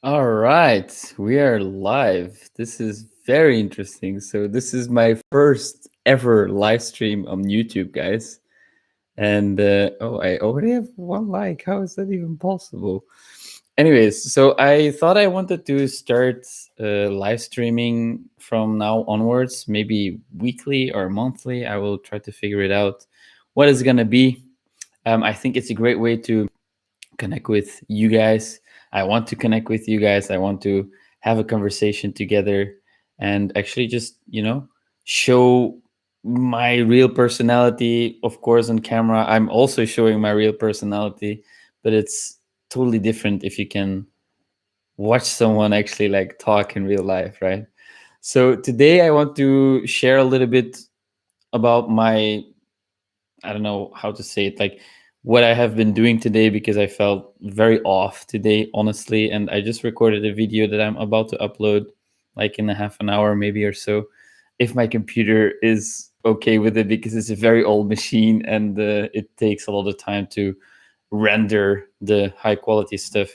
All right, we are live. This is very interesting. So, this is my first ever live stream on YouTube, guys. And oh, I already have one like. How is that even possible? Anyways, so I thought I wanted to start live streaming from now onwards, maybe weekly or monthly. I will try to figure it out what is going to be. I think it's a great way to connect with you guys. I want to connect with you guys. I want to have a conversation together and actually just, show my real personality. Of course, on camera, I'm also showing my real personality, but it's totally different if you can watch someone actually like talk in real life, right? So today I want to share a little bit about my, I don't know how to say it, like what I have been doing today because I felt very off today, honestly. And I just recorded a video that I'm about to upload like in a half an hour, maybe or so, if my computer is okay with it, because it's a very old machine and it takes a lot of time to render the high quality stuff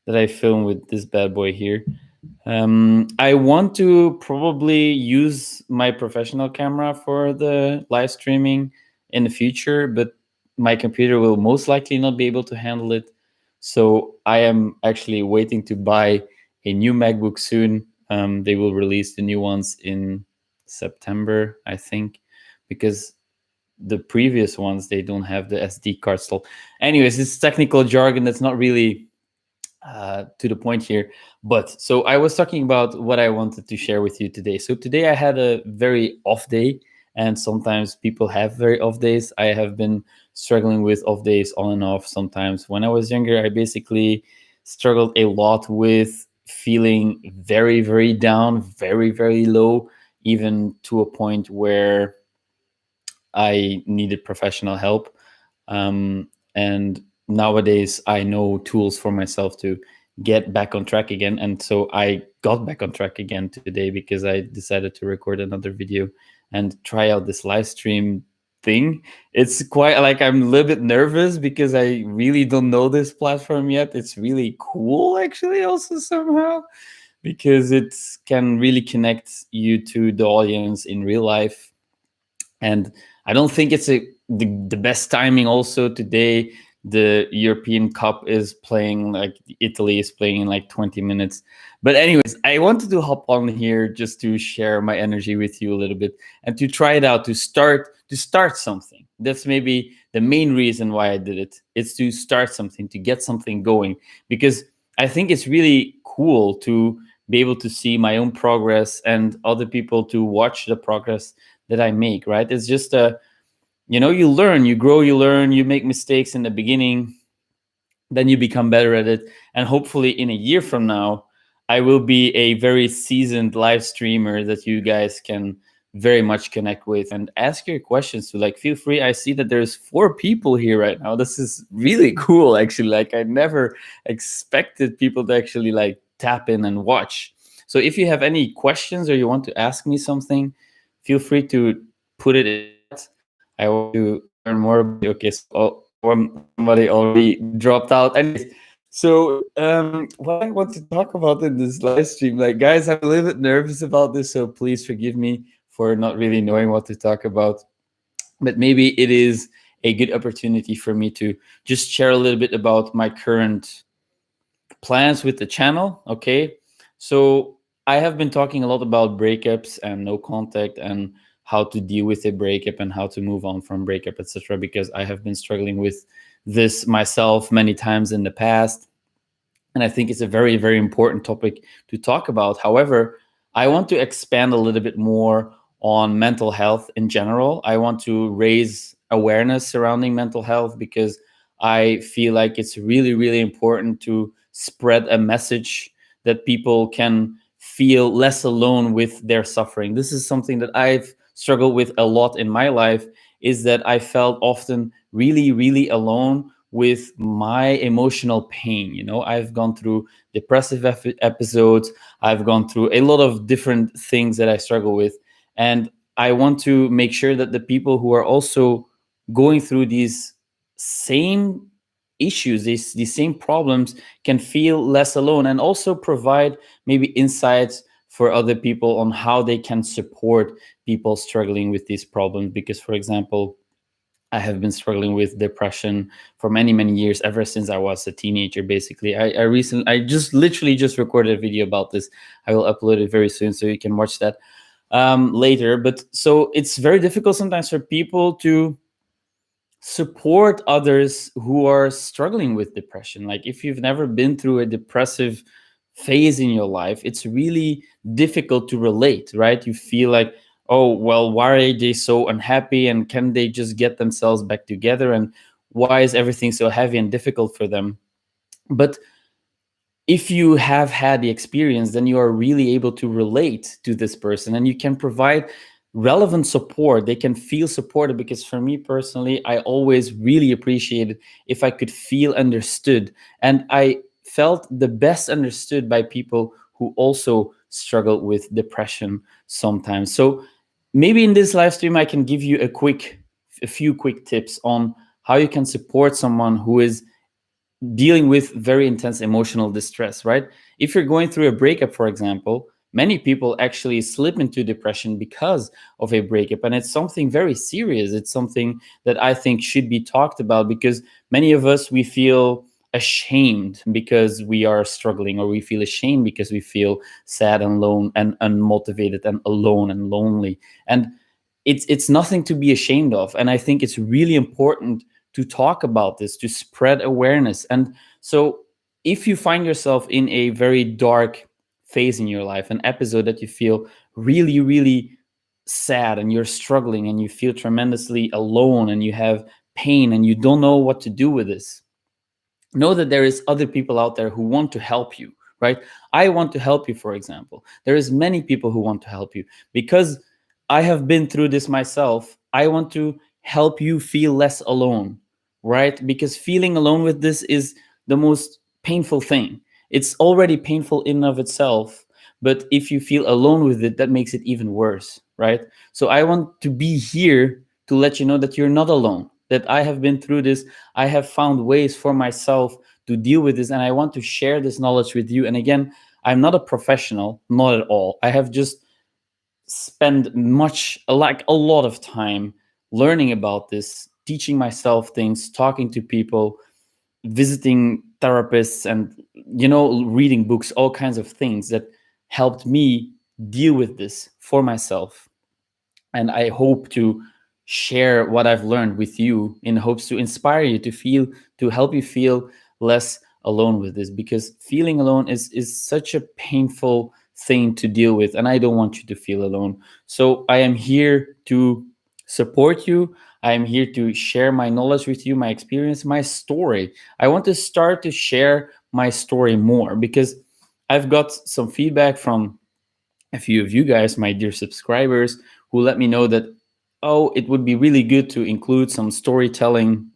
that I film with this bad boy here. I want to probably use my professional camera for the live streaming in the future, but my computer will most likely not be able to handle it. So I am actually waiting to buy a new MacBook soon. They will release the new ones in September, I think, because the previous ones they don't have the SD card slot. Anyways, it's technical jargon that's not really to the point here. But so I was talking about what I wanted to share with you today. So today I had a very off day, and sometimes people have very off days. I have been struggling with off days on and off sometimes. When I was younger, I basically struggled a lot with feeling very, very down, very, very low, even to a point where I needed professional help. And nowadays, I know tools for myself to get back on track again. And so I got back on track again today because I decided to record another video and try out this live stream thing. It's quite like I'm a little bit nervous because I really don't know this platform yet. It's really cool, actually, also somehow, because it can really connect you to the audience in real life. And I don't think it's the best timing. Also today, the European Cup is playing, like Italy is playing in like 20 minutes. But anyways, I wanted to hop on here just to share my energy with you a little bit and to try it out, to start something. That's maybe the main reason why I did it. It's to start something, to get something going, because I think it's really cool to be able to see my own progress and other people to watch the progress that I make, right? It's just you learn, you grow, you learn, you make mistakes in the beginning, then you become better at it. And hopefully in a year from now, I will be a very seasoned live streamer that you guys can very much connect with and ask your questions to. Like, feel free. I see that there's 4 people here right now. This is really cool, actually. Like, I never expected people to actually like tap in and watch. So if you have any questions or you want to ask me something, feel free to put it in the chat. I want to learn more about you. Okay, so somebody already dropped out. Anyways, so what I want to talk about in this live stream, like guys, I'm a little bit nervous about this, so please forgive me for not really knowing what to talk about. But maybe it is a good opportunity for me to just share a little bit about my current plans with the channel. Okay, so I have been talking a lot about breakups and no contact and how to deal with a breakup and how to move on from breakup, etc., because I have been struggling with this myself many times in the past, and I think it's a very, very important topic to talk about. However, I want to expand a little bit more on mental health in general. I want to raise awareness surrounding mental health because I feel like it's really, really important to spread a message that people can feel less alone with their suffering. This is something that I've struggled with a lot in my life, is that I felt often really, really alone with my emotional pain. I've gone through depressive episodes. I've gone through a lot of different things that I struggle with. And I want to make sure that the people who are also going through these same issues, these same problems, can feel less alone, and also provide maybe insights for other people on how they can support people struggling with these problems. Because, for example, I have been struggling with depression for many, many years, ever since I was a teenager. Basically, I just literally just recorded a video about this. I will upload it very soon, so you can watch that later. But so it's very difficult sometimes for people to support others who are struggling with depression. Like, if you've never been through a depressive phase in your life, it's really difficult to relate, right? You feel like, oh, well, why are they so unhappy, and can they just get themselves back together, and why is everything so heavy and difficult for them? But if you have had the experience, then you are really able to relate to this person, and you can provide relevant support. They can feel supported, because for me personally, I always really appreciated if I could feel understood. And I felt the best understood by people who also struggle with depression sometimes. So maybe in this live stream, I can give you a few quick tips on how you can support someone who is dealing with very intense emotional distress, right? If you're going through a breakup, for example, many people actually slip into depression because of a breakup. And it's something very serious. It's something that I think should be talked about, because many of us, we feel ashamed because we are struggling, or we feel ashamed because we feel sad and alone and unmotivated and alone and lonely. And it's nothing to be ashamed of. And I think it's really important to talk about this, to spread awareness. And so if you find yourself in a very dark phase in your life, an episode that you feel really, really sad, and you're struggling, and you feel tremendously alone, and you have pain, and you don't know what to do with this, know that there is other people out there who want to help you, right? I want to help you. For example, there is many people who want to help you, because I have been through this myself. I want to help you feel less alone, right? Because feeling alone with this is the most painful thing. It's already painful in and of itself, but if you feel alone with it, that makes it even worse, right? So I want to be here to let you know that you're not alone, that I have been through this. I have found ways for myself to deal with this, and I want to share this knowledge with you. And again, I'm not a professional, not at all. I have just spent like a lot of time learning about this, teaching myself things, talking to people, visiting therapists, and reading books, all kinds of things that helped me deal with this for myself. And I hope to share what I've learned with you in hopes to inspire you to help you feel less alone with this, because feeling alone is such a painful thing to deal with, and I don't want you to feel alone. So I am here to support you. I am here to share my knowledge with you, my experience, my story. I want to start to share my story more, because I've got some feedback from a few of you guys, my dear subscribers, who let me know that, oh, it would be really good to include some storytelling,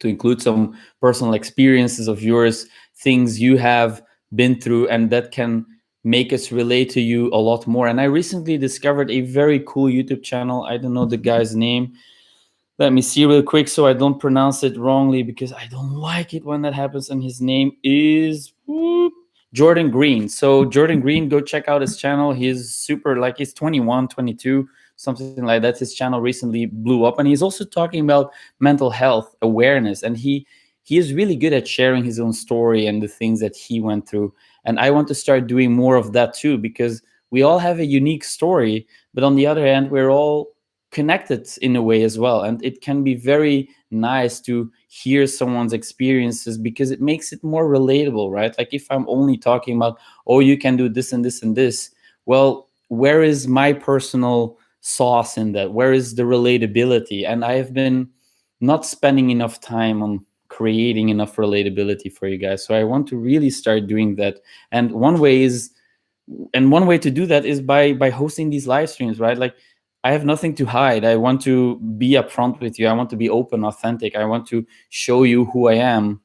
to include some personal experiences of yours, things you have been through, and that can make us relate to you a lot more. And I recently discovered a very cool YouTube channel. I don't know the guy's name. Let me see real quick so I don't pronounce it wrongly, because I don't like it when that happens. And his name is Jordan Green. So Jordan Green, go check out his channel. He's super, like, he's 21, 22, something like that. His channel recently blew up, and he's also talking about mental health awareness. And he is really good at sharing his own story and the things that he went through. And I want to start doing more of that too, because we all have a unique story, but on the other hand, we're all connected in a way as well. And it can be very nice to hear someone's experiences, because it makes it more relatable, right? Like, if I'm only talking about, oh, you can do this and this and this, well, where is my personal sauce in that? Where is the relatability? And I have been not spending enough time on creating enough relatability for you guys. So I want to really start doing that. And one way to do that is by hosting these live streams, right? Like, I have nothing to hide. I want to be upfront with you. I want to be open, authentic. I want to show you who I am,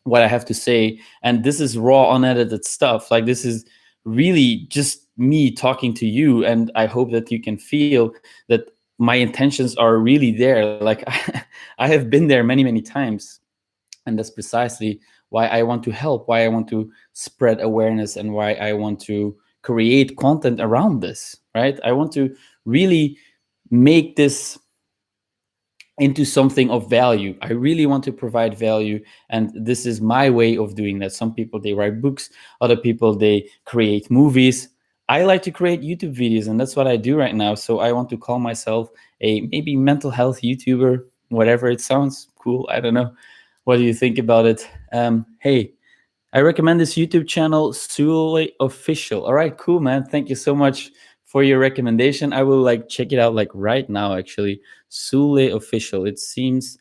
what I have to say. And this is raw, unedited stuff. Like, this is really just me talking to you. And I hope that you can feel that my intentions are really there. Like, I have been there many, many times. And that's precisely why I want to help, why I want to spread awareness, and why I want to create content around this, right? I want to really make this into something of value. I really want to provide value, and this is my way of doing that. Some people, they write books, other people, they create movies. I like to create YouTube videos, and that's what I do right now. So I want to call myself a maybe mental health YouTuber, whatever. It sounds cool. I don't know. What do you think about it? Hey, I recommend this YouTube channel, Sule Official. All right, cool, man. Thank you so much for your recommendation. I will like check it out like right now, actually. Sule Official. It seems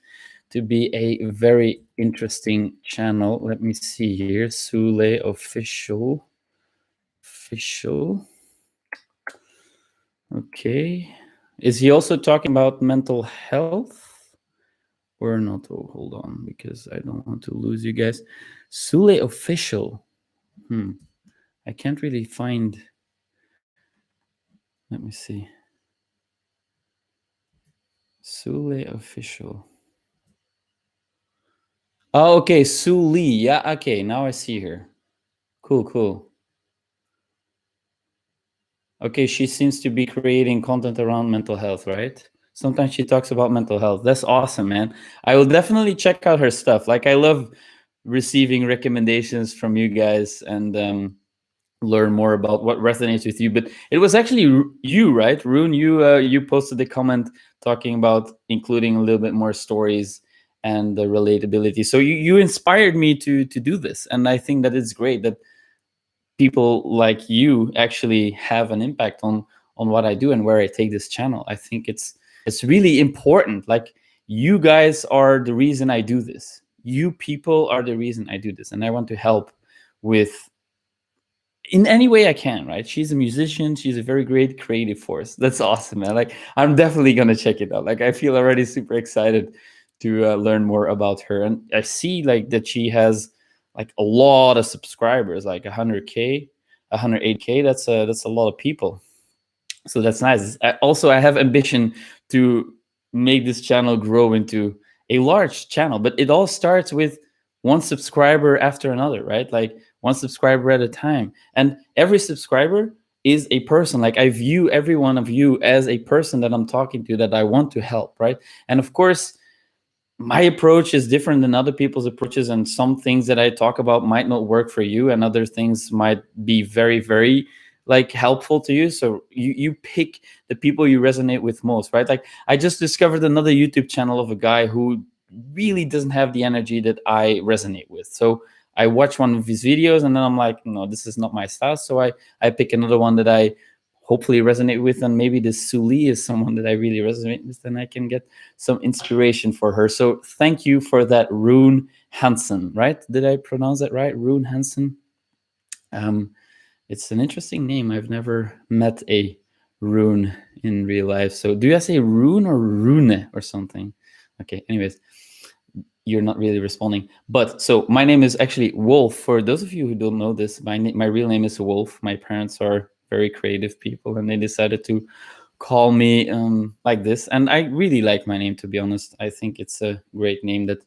to be a very interesting channel. Let me see here. Sule Official. Official. Okay. Is he also talking about mental health? Or not? Oh, hold on, because I don't want to lose you guys. Sule Official. I can't really find. Let me see. Sule Official. Oh, okay. Sule. Yeah, okay. Now I see her. Cool, cool. Okay, she seems to be creating content around mental health, right? Sometimes she talks about mental health. That's awesome, man. I will definitely check out her stuff. Like, I love receiving recommendations from you guys, and learn more about what resonates with you. But it was actually you, right, Rune? You posted the comment talking about including a little bit more stories and the relatability. So you inspired me to do this, and I think that it's great that people like you actually have an impact on what I do and where I take this channel. I think it's really important. Like, you guys are the reason I do this. You people are the reason I do this, and I want to help with in any way I can, right? She's a musician. She's a very great creative force. That's awesome, man. Like, I'm definitely gonna check it out. Like, I feel already super excited to learn more about her, and I see like that she has like a lot of subscribers, like 100K, 108K. That's a lot of people. So that's nice. Also, I have ambition to make this channel grow into a large channel, but it all starts with one subscriber after another, right? Like, one subscriber at a time. And every subscriber is a person. Like, I view every one of you as a person that I'm talking to, that I want to help, right? And of course, my approach is different than other people's approaches, and some things that I talk about might not work for you, and other things might be very, very like helpful to you. So you pick the people you resonate with most, right? Like, I just discovered another YouTube channel of a guy who really doesn't have the energy that I resonate with. So I watch one of his videos, and then I'm like, no, this is not my style. So I pick another one that I hopefully resonate with, and maybe this Suli is someone that I really resonate with, and I can get some inspiration for her. So thank you for that, Rune Hansen, right? Did I pronounce that right? Rune Hansen. It's an interesting name. I've never met a Rune in real life. So do I say Rune or Rune or something? Okay, anyways, you're not really responding. But so my name is actually Wolf. For those of you who don't know this, my real name is Wolf. My parents are very creative people, and they decided to call me like this. And I really like my name, to be honest. I think it's a great name that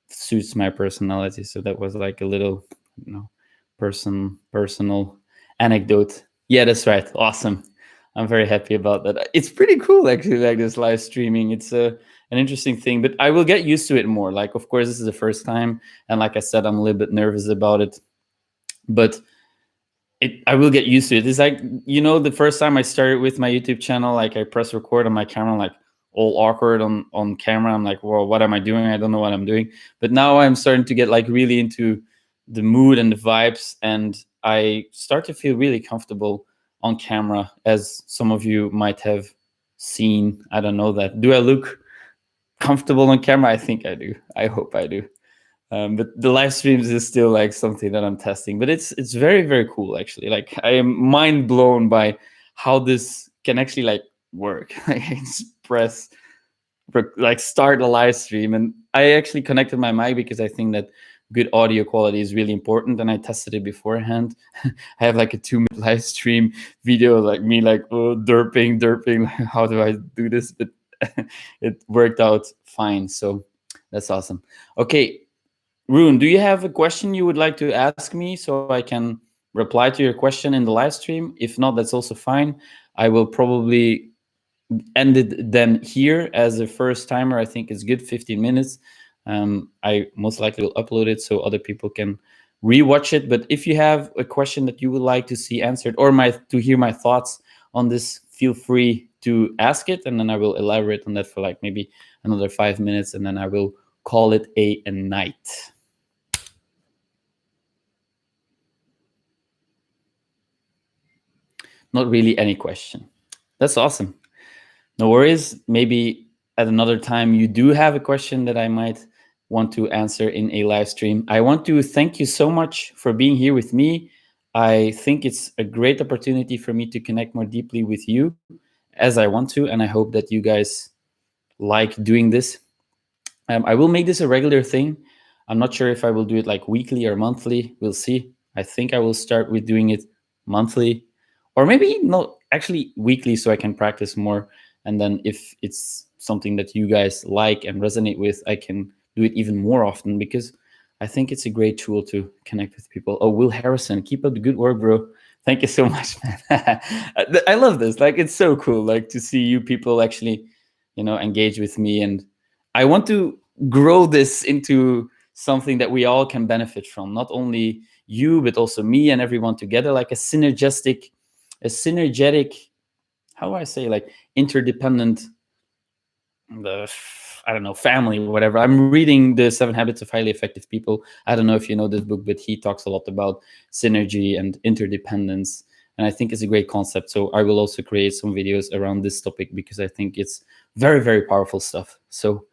suits my personality. So that was like a little, personal anecdote. Yeah, that's right. Awesome. I'm very happy about that. It's pretty cool, actually, like this live streaming. It's an interesting thing, but I will get used to it more. Like, of course, this is the first time, and like I said, I'm a little bit nervous about it, but I will get used to it. It's like, the first time I started with my YouTube channel, like I press record on my camera, like all awkward on camera. I'm like, well, what am I doing? I don't know what I'm doing. But now I'm starting to get like really into the mood and the vibes, and I start to feel really comfortable on camera, as some of you might have seen. I don't know that. Do I look comfortable on camera? I think I do. I hope I do. But the live streams is still like something that I'm testing, but it's very, very cool, actually. Like, I am mind blown by how this can actually like work. Like, like start a live stream, and I actually connected my mic because I think that good audio quality is really important, and I tested it beforehand. I have like a 2-minute live stream video, like me like, oh, derping. How do I do this? But it worked out fine. So that's awesome. Okay. Rune, do you have a question you would like to ask me so I can reply to your question in the live stream? If not, that's also fine. I will probably end it then here as a first timer. I think it's good, 15 minutes. I most likely will upload it so other people can rewatch it. But if you have a question that you would like to see answered, or to hear my thoughts on this, feel free to ask it, and then I will elaborate on that for like maybe another 5 minutes, and then I will call it a night. Not really any question. That's awesome. No worries. Maybe at another time you do have a question that I might want to answer in a live stream. I want to thank you so much for being here with me. I think it's a great opportunity for me to connect more deeply with you as I want to, and I hope that you guys like doing this. I will make this a regular thing. I'm not sure if I will do it like weekly or monthly. We'll see. I think I will start with doing it monthly, or maybe not actually weekly, so I can practice more. And then if it's something that you guys like and resonate with, I can do it even more often, because I think it's a great tool to connect with people. Oh, Will Harrison, keep up the good work, bro. Thank you so much, man. I love this. Like, it's so cool, like, to see you people actually, engage with me. And I want to grow this into something that we all can benefit from, not only you, but also me and everyone together, like a synergetic, how do I say, like, interdependent, I don't know, family, whatever. I'm reading the 7 Habits of Highly Effective People. I don't know if you know this book, but he talks a lot about synergy and interdependence. And I think it's a great concept. So I will also create some videos around this topic, because I think it's very, very powerful stuff. So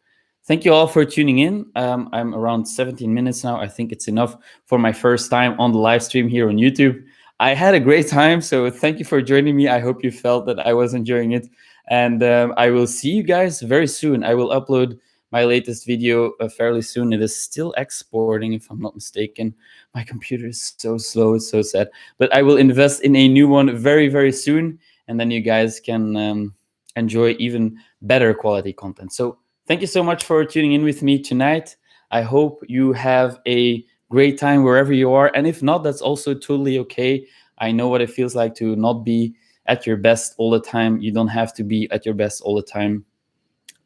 thank you all for tuning in. I'm around 17 minutes now. I think it's enough for my first time on the live stream here on YouTube. I had a great time. So thank you for joining me. I hope you felt that I was enjoying it. And I will see you guys very soon. I will upload my latest video fairly soon. It is still exporting, if I'm not mistaken. My computer is so slow. It's so sad. But I will invest in a new one very, very soon. And then you guys can enjoy even better quality content. So thank you so much for tuning in with me tonight. I hope you have a great time wherever you are. And if not, that's also totally okay. I know what it feels like to not be at your best all the time. You don't have to be at your best all the time.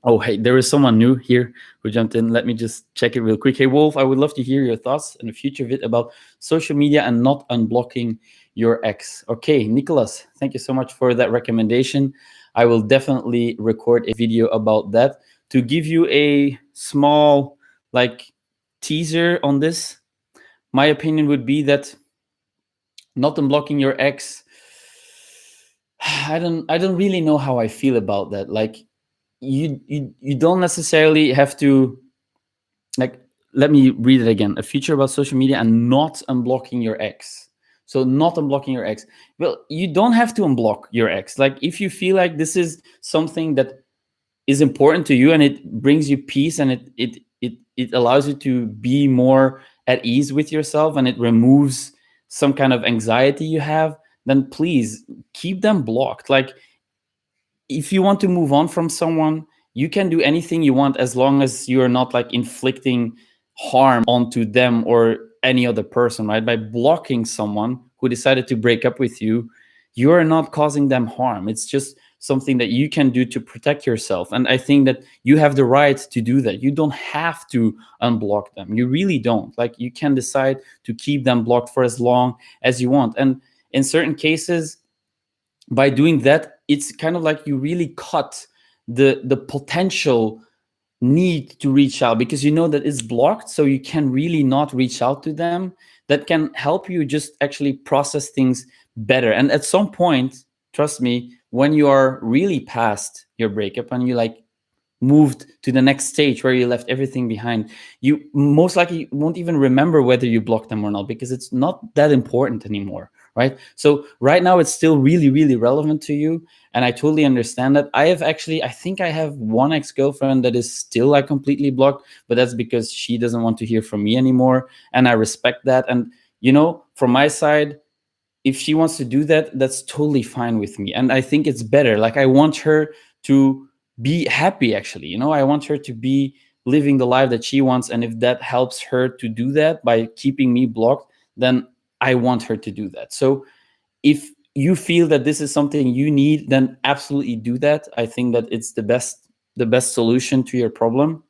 Oh, hey, there is someone new here who jumped in. Let me just check it real quick. Hey, Wolf, I would love to hear your thoughts in the future vid about social media and not unblocking your ex. Okay, Nicholas, thank you so much for that recommendation. I will definitely record a video about that to give you a small, like, teaser on this. My opinion would be that not unblocking your ex, I don't really know how I feel about that. Like, you don't necessarily have to, like, let me read it again. A feature about social media and not unblocking your ex. So not unblocking your ex. Well, you don't have to unblock your ex. Like, if you feel like this is something that is important to you and it brings you peace, and it allows you to be more at ease with yourself, and it removes some kind of anxiety you have, then please keep them blocked. Like, if you want to move on from someone, you can do anything you want, as long as you are not, like, inflicting harm onto them or any other person, right? By blocking someone who decided to break up with you, you are not causing them harm. It's just something that you can do to protect yourself. And I think that you have the right to do that. You don't have to unblock them. You really don't. Like, you can decide to keep them blocked for as long as you want. And in certain cases, by doing that, it's kind of like you really cut the potential need to reach out, because you know that it's blocked, so you can really not reach out to them. That can help you just actually process things better. And at some point, trust me, when you are really past your breakup and you, like, moved to the next stage where you left everything behind, you most likely won't even remember whether you blocked them or not, because it's not that important anymore, right? So right now it's still really, really relevant to you, and I totally understand that. I think I have one ex-girlfriend that is still, like, completely blocked, but that's because she doesn't want to hear from me anymore, and I respect that. And from my side, if she wants to do that, that's totally fine with me. And I think it's better. Like, I want her to be happy, actually. I want her to be living the life that she wants, and if that helps her to do that by keeping me blocked, then I want her to do that. So if you feel that this is something you need, then absolutely do that. I think that it's the best solution to your problem,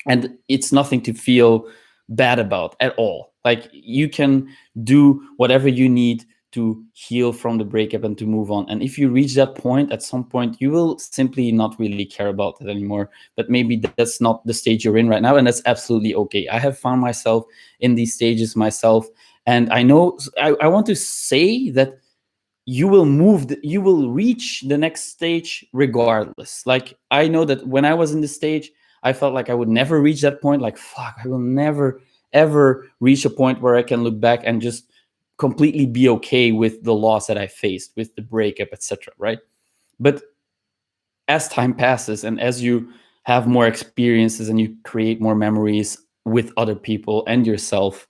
and it's nothing to feel bad about at all. Like, you can do whatever you need to heal from the breakup and to move on. And if you reach that point, at some point you will simply not really care about it anymore. But maybe that's not the stage you're in right now, and that's absolutely okay. I have found myself in these stages myself, and I know I want to say that you will reach the next stage regardless. Like, I know that when I was in this stage, I felt like I would never reach that point. Like, fuck, I will never ever reach a point where I can look back and just completely be okay with the loss that I faced, with the breakup, etc., right? But as time passes and as you have more experiences and you create more memories with other people and yourself,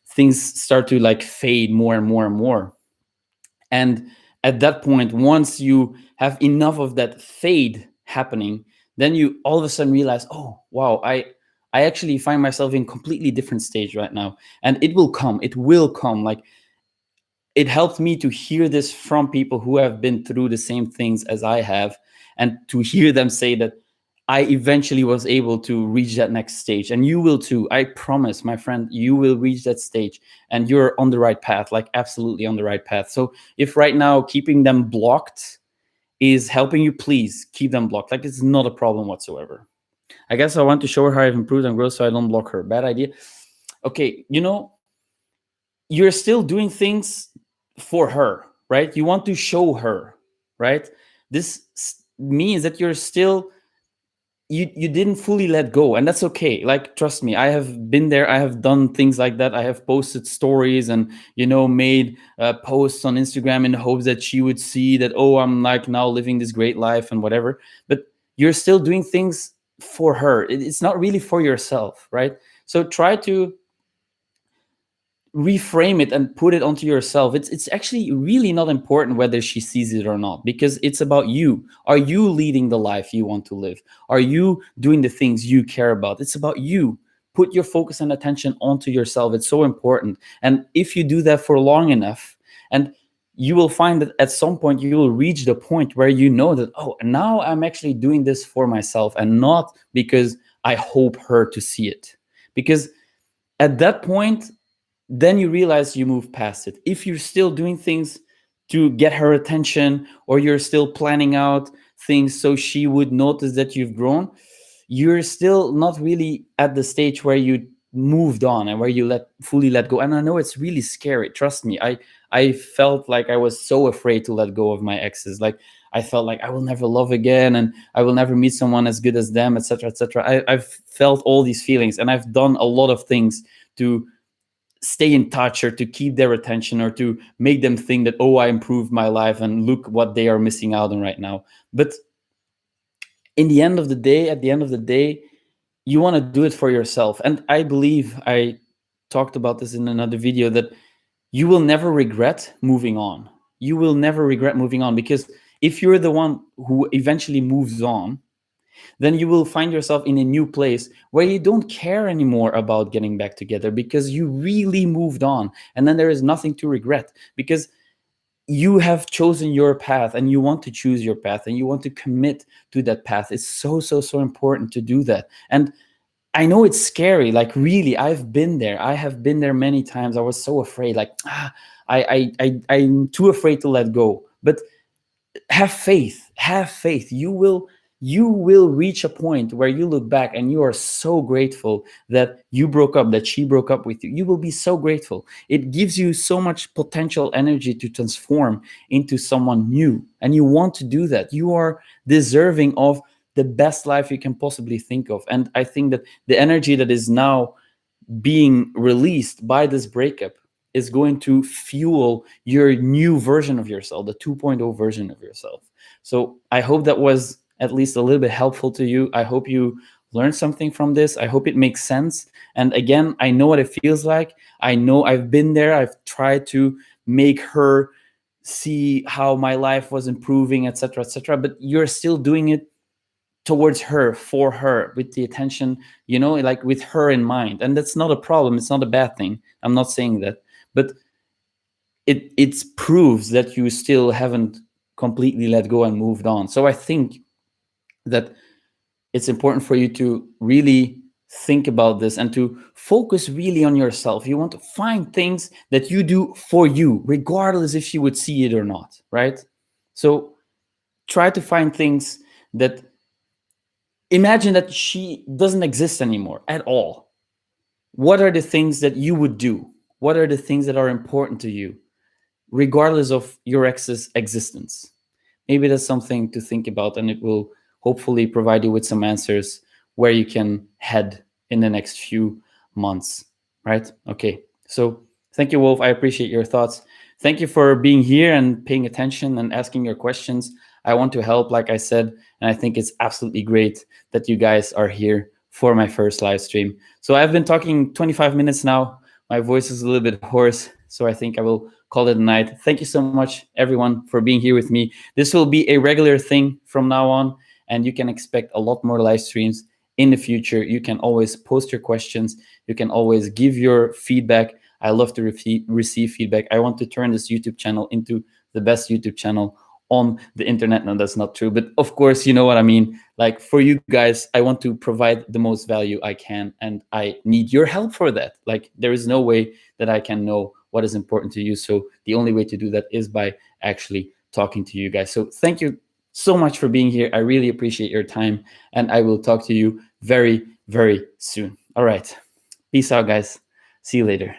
things start to like fade more and more and more. And at that point, once you have enough of that fade happening, then you all of a sudden realize, oh wow, I actually find myself in completely different stage right now. And it will come. Like, it helped me to hear this from people who have been through the same things as I have, and to hear them say that I eventually was able to reach that next stage. And you will too. I promise, my friend, you will reach that stage, and you're on the right path, like absolutely on the right path. So if right now keeping them blocked is helping you, please keep them blocked. Like, it's not a problem whatsoever. I guess I want to show her how I've improved and grown so I don't block her. Bad idea. Okay, you're still doing things for her, right? You want to show her, right? This means that you're still you didn't fully let go, and that's okay. Like, trust me, I have been there. I have done things like that. I have posted stories and made posts on Instagram in the hopes that she would see that, oh, I'm like now living this great life and whatever. But you're still doing things for her. It's not really for yourself, right? So try to reframe it and put it onto yourself. It's actually really not important whether she sees it or not, because it's about you. Are you leading the life you want to live? Are you doing the things you care about? It's about you. Put your focus and attention onto yourself. It's so important. And if you do that for long enough, and you will find that at some point you will reach the point where you know that, oh, now I'm actually doing this for myself and not because I hope her to see it. Because at that point, then you realize you move past it. If you're still doing things to get her attention, or you're still planning out things so she would notice that you've grown, you're still not really at the stage where you moved on and where you fully let go. And I know it's really scary. Trust me, I felt like I was so afraid to let go of my exes. Like, I felt like I will never love again, and I will never meet someone as good as them, etc., etc. I've felt all these feelings, and I've done a lot of things to stay in touch, or to keep their attention, or to make them think that, oh, I improved my life and look what they are missing out on right now. But at the end of the day, you want to do it for yourself. And I believe I talked about this in another video, that you will never regret moving on. You will never regret moving on, because if you're the one who eventually moves on, then you will find yourself in a new place where you don't care anymore about getting back together, because you really moved on. And then there is nothing to regret, because you have chosen your path, and you want to choose your path, and you want to commit to that path. It's so, so, so important to do that. And I know it's scary. Like, really, I've been there. I have been there many times. I was so afraid. Like, I'm too afraid to let go. But have faith. You will reach a point where you look back and you are so grateful that she broke up with you. You will be so grateful. It gives you so much potential energy to transform into someone new, and you want to do that. You are deserving of the best life you can possibly think of. And I think that the energy that is now being released by this breakup is going to fuel your new version of yourself, the 2.0 version of yourself. So I hope that was at least a little bit helpful to you. I hope you learned something from this. I hope it makes sense. And again, I know what it feels like. I know I've been there. I've tried to make her see how my life was improving, etc., etc. But you're still doing it towards her, for her, with the attention, like with her in mind. And that's not a problem. It's not a bad thing. I'm not saying that. But it proves that you still haven't completely let go and moved on. So I think that it's important for you to really think about this and to focus really on yourself. You want to find things that you do for you, regardless if she would see it or not, right? So try to find things that, imagine that she doesn't exist anymore at all. What are the things that you would do? What are the things that are important to you, regardless of your ex's existence? Maybe that's something to think about, and it will hopefully provide you with some answers where you can head in the next few months, right? Okay, so thank you, Wolf. I appreciate your thoughts. Thank you for being here and paying attention and asking your questions. I want to help, like I said, and I think it's absolutely great that you guys are here for my first live stream. So I've been talking 25 minutes now. My voice is a little bit hoarse, so I think I will call it a night. Thank you so much, everyone, for being here with me. This will be a regular thing from now on, and you can expect a lot more live streams in the future. You can always post your questions. You can always give your feedback. I love to receive feedback. I want to turn this YouTube channel into the best YouTube channel on the internet. No, that's not true. But of course, you know what I mean. Like, for you guys, I want to provide the most value I can, and I need your help for that. Like, there is no way that I can know what is important to you. So the only way to do that is by actually talking to you guys. So thank you so much for being here. I really appreciate your time, and I will talk to you very, very soon. All right. Peace out, guys. See you later.